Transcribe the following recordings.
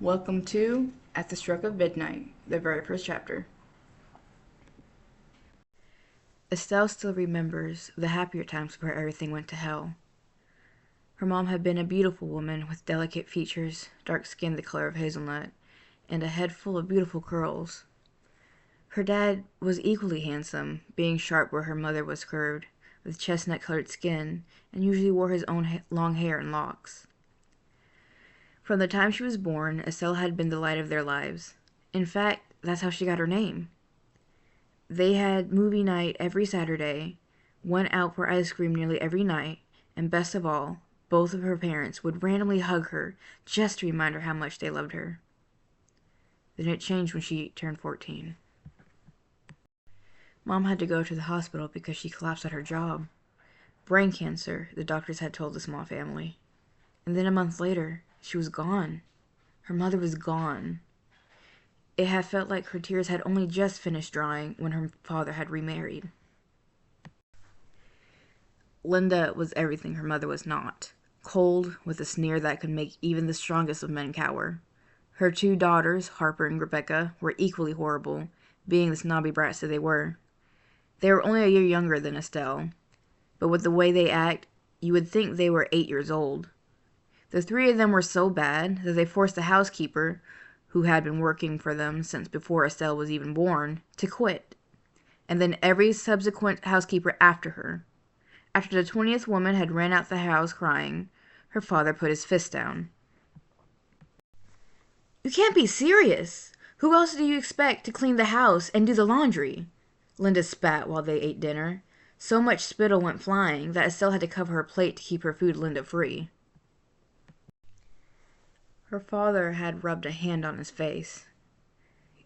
Welcome to At the Stroke of Midnight, the very first chapter. Estelle still remembers the happier times where everything went to hell. Her mom had been a beautiful woman with delicate features, dark skin the color of hazelnut, and a head full of beautiful curls. Her dad was equally handsome, being sharp where her mother was curved, with chestnut-colored skin, and usually wore his own long hair and locks. From the time she was born, Estelle had been the light of their lives. In fact, that's how she got her name. They had movie night every Saturday, went out for ice cream nearly every night, and best of all, both of her parents would randomly hug her just to remind her how much they loved her. Then it changed when she turned 14. Mom had to go to the hospital because she collapsed at her job. Brain cancer, the doctors had told the small family. And then a month later, she was gone. Her mother was gone. It had felt like her tears had only just finished drying when her father had remarried. Linda was everything her mother was not. Cold, with a sneer that could make even the strongest of men cower. Her two daughters, Harper and Rebecca, were equally horrible, being the snobby brats that they were. They were only a year younger than Estelle, but with the way they act, you would think they were 8 years old. The three of them were so bad that they forced the housekeeper, who had been working for them since before Estelle was even born, to quit, and then every subsequent housekeeper after her. After the 20th woman had ran out the house crying, her father put his fist down. "You can't be serious! Who else do you expect to clean the house and do the laundry?" Linda spat while they ate dinner. So much spittle went flying that Estelle had to cover her plate to keep her food Linda-free. Her father had rubbed a hand on his face.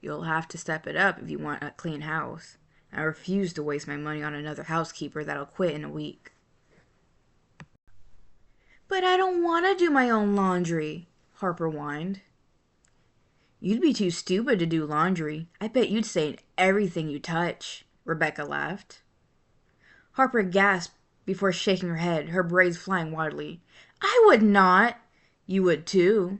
"You'll have to step it up if you want a clean house. I refuse to waste my money on another housekeeper that'll quit in a week." "But I don't want to do my own laundry," Harper whined. "You'd be too stupid to do laundry. I bet you'd stain everything you touch," Rebecca laughed. Harper gasped before shaking her head, her braids flying wildly. "I would not!" "You would too."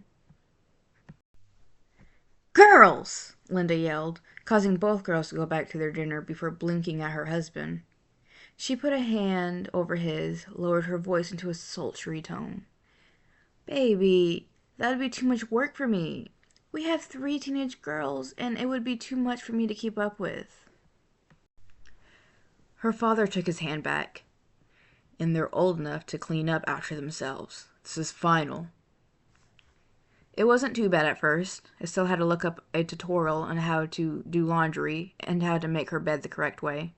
"Girls!" Linda yelled, causing both girls to go back to their dinner before blinking at her husband. She put a hand over his, lowered her voice into a sultry tone. "Baby, that would be too much work for me. We have 3 teenage girls, and it would be too much for me to keep up with." Her father took his hand back. "And they're old enough to clean up after themselves. This is final." It wasn't too bad at first. I still had to look up a tutorial on how to do laundry and how to make her bed the correct way.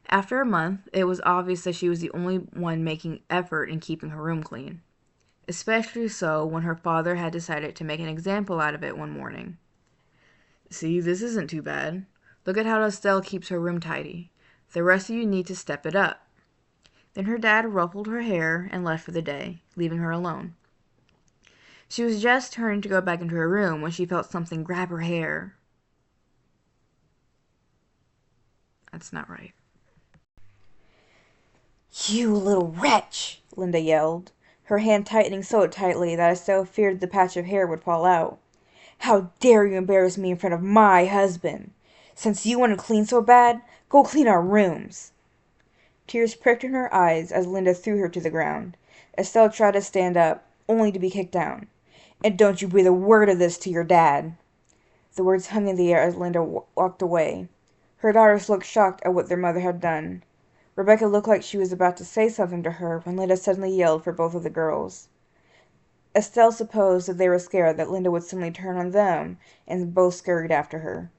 After a month, it was obvious that she was the only one making effort in keeping her room clean. Especially so when her father had decided to make an example out of it one morning. "See, this isn't too bad. Look at how Estelle keeps her room tidy. The rest of you need to step it up." Then her dad ruffled her hair and left for the day, leaving her alone. She was just turning to go back into her room when she felt something grab her hair. That's not right. "You little wretch!" Linda yelled, her hand tightening so tightly that Estelle feared the patch of hair would fall out. "How dare you embarrass me in front of my husband! Since you want to clean so bad, go clean our rooms." Tears pricked in her eyes as Linda threw her to the ground. Estelle tried to stand up, only to be kicked down. "And don't you breathe a word of this to your dad." The words hung in the air as Linda walked away. Her daughters looked shocked at what their mother had done. Rebecca looked like she was about to say something to her when Linda suddenly yelled for both of the girls. Estelle supposed that they were scared that Linda would suddenly turn on them, and both scurried after her.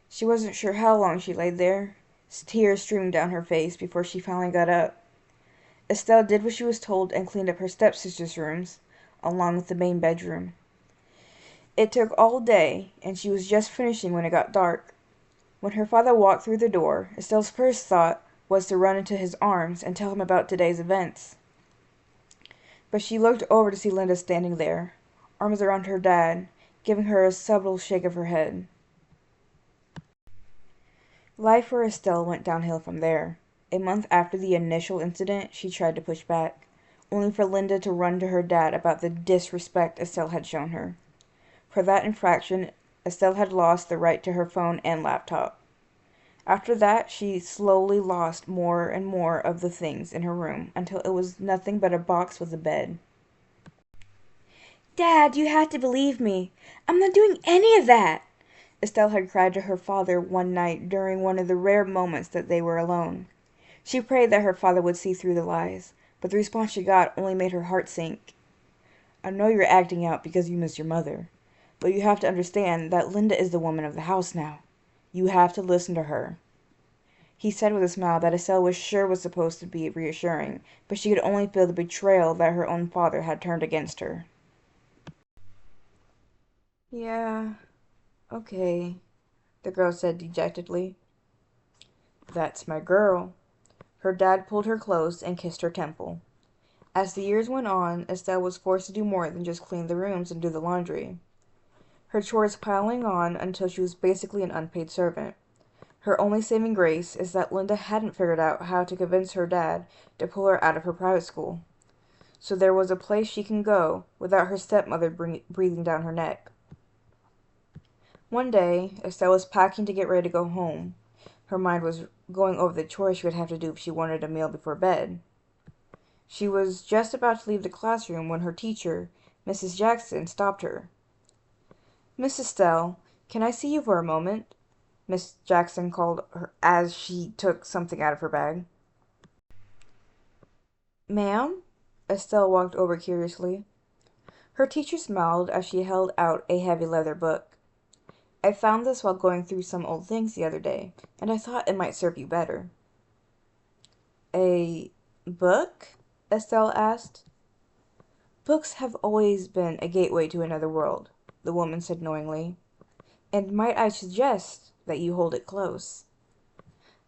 She wasn't sure how long she lay there, tears streaming down her face, before she finally got up. Estelle did what she was told and cleaned up her stepsister's rooms, along with the main bedroom. It took all day, and she was just finishing when it got dark. When her father walked through the door, Estelle's first thought was to run into his arms and tell him about today's events. But she looked over to see Linda standing there, arms around her dad, giving her a subtle shake of her head. Life for Estelle went downhill from there. A month after the initial incident, she tried to push back. only for Linda to run to her dad about the disrespect Estelle had shown her. For that infraction, Estelle had lost the right to her phone and laptop. After that, she slowly lost more and more of the things in her room until it was nothing but a box with a bed. "Dad, you have to believe me. I'm not doing any of that," Estelle had cried to her father one night during one of the rare moments that they were alone. She prayed that her father would see through the lies, but the response she got only made her heart sink. "I know you're acting out because you miss your mother, but you have to understand that Linda is the woman of the house now. You have to listen to her," he said with a smile that Estelle was sure was supposed to be reassuring, but she could only feel the betrayal that her own father had turned against her. "Yeah, okay," the girl said dejectedly. "That's my girl." Her dad pulled her close and kissed her temple. As the years went on, Estelle was forced to do more than just clean the rooms and do the laundry, her chores piling on until she was basically an unpaid servant. Her only saving grace is that Linda hadn't figured out how to convince her dad to pull her out of her private school, so there was a place she can go without her stepmother breathing down her neck. One day, Estelle was packing to get ready to go home. Her mind was going over the chores she would have to do if she wanted a meal before bed. She was just about to leave the classroom when her teacher, Mrs. Jackson, stopped her. "Miss Estelle, can I see you for a moment?" Miss Jackson called her as she took something out of her bag. "Ma'am?" Estelle walked over curiously. Her teacher smiled as she held out a heavy leather book. "I found this while going through some old things the other day, and I thought it might serve you better." "A book?" Estelle asked. "Books have always been a gateway to another world," the woman said knowingly. "And might I suggest that you hold it close?"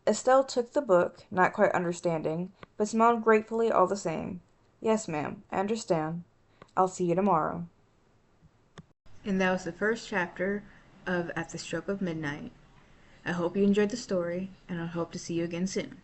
Estelle took the book, not quite understanding, but smiled gratefully all the same. "Yes, ma'am, I understand. I'll see you tomorrow." And that was the first chapter of At the Stroke of Midnight. I hope you enjoyed the story, and I hope to see you again soon.